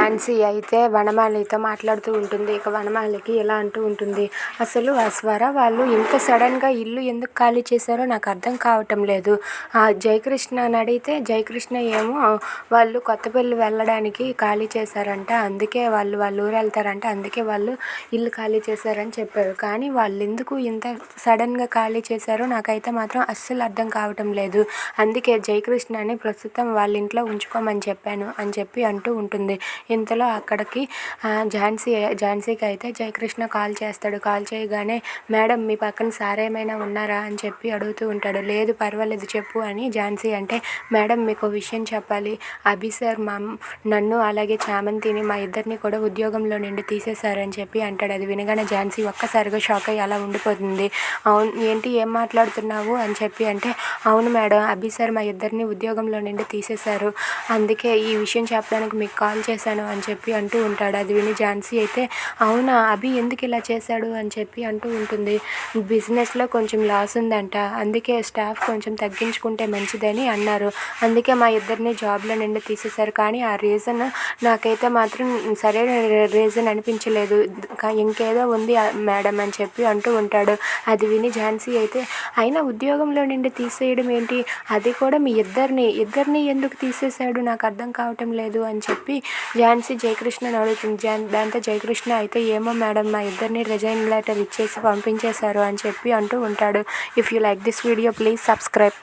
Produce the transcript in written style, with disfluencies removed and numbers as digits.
ఝాన్సీ అయితే వనమాలితో మాట్లాడుతూ ఉంటుంది. ఇక వనమాలికి ఇలా అంటూ ఉంటుంది, అసలు ఆ స్వర వాళ్ళు ఇంత సడన్గా ఇల్లు ఎందుకు ఖాళీ చేశారో నాకు అర్థం కావటం లేదు. జయకృష్ణని అడిగితే జయకృష్ణ ఏమో వాళ్ళు కొత్తపల్లి వెళ్ళడానికి ఖాళీ చేశారంట, అందుకే వాళ్ళ ఊరు వెళ్తారంట, అందుకే వాళ్ళు ఇల్లు ఖాళీ చేశారని చెప్పారు. కానీ వాళ్ళు ఎందుకు ఇంత సడన్గా ఖాళీ చేశారో నాకైతే మాత్రం అస్సలు అర్థం కావటం లేదు. అందుకే జయకృష్ణని ప్రస్తుతం వాళ్ళ ఇంట్లో ఉంచుకోమని చెప్పాను అని చెప్పి అంటూ ఉంటుంది. ఇంతలో అక్కడికి ఝాన్సీకి అయితే జయకృష్ణ కాల్ చేస్తాడు. కాల్ చేయగానే, మేడం మీ పక్కన సార్ ఏమైనా ఉన్నారా అని చెప్పి అడుగుతూ ఉంటాడు. లేదు పర్వాలేదు చెప్పు అని ఝాన్సీ అంటే, మేడం మీకు విషయం చెప్పాలి, అభి సార్ నన్ను అలాగే చామంతిని మా ఇద్దరిని కూడా ఉద్యోగంలో నుండి తీసేశారని చెప్పి అంటాడు. అది వినగానే ఝాన్సీ ఒక్కసారిగా షాక్ అయ్యి అలా ఉండిపోతుంది. అవును ఏంటి ఏం మాట్లాడుతున్నావు అని చెప్పి అంటే, అవును మేడం అభి సార్ మా ఇద్దరిని ఉద్యోగంలో నుండి తీసేశారు, అందుకే ఈ విషయం చెప్పడానికి మీకు కాల్ చేశాను అని చెప్పి అంటూ ఉంటాడు. అది విని ఝాన్సీ అయితే, అవునా అభి ఎందుకు ఇలా చేశాడు అని చెప్పి అంటూ ఉంటుంది. బిజినెస్లో కొంచెం లాస్ ఉందంట, అందుకే స్టాఫ్ కొంచెం తగ్గించుకుంటే మంచిదని అన్నారు, అందుకే మా ఇద్దరిని జాబ్లో నుండి తీసేశారు. కానీ ఆ రీజన్ నాకైతే మాత్రం సరైన రీజన్ అనిపించలేదు, ఇంకేదో ఉంది మేడం అని చెప్పి అంటూ ఉంటాడు. అది విని ఝాన్సీ అయితే, అయినా ఉద్యోగంలో నుండి తీసేయడం ఏంటి, అది కూడా మీ ఇద్దరిని ఎందుకు తీసేశాడు నాకు అర్థం కావటం లేదు అని చెప్పి ఝాన్సీ జయకృష్ణని అడుగుతుంది. దాంతో జయకృష్ణ అయితే, ఏమో మేడం మా ఇద్దరిని రిజైన్ లెటర్ ఇచ్చేసి పంపించేశారు అని చెప్పి అంటూ ఉంటాడు. If you like this video please subscribe.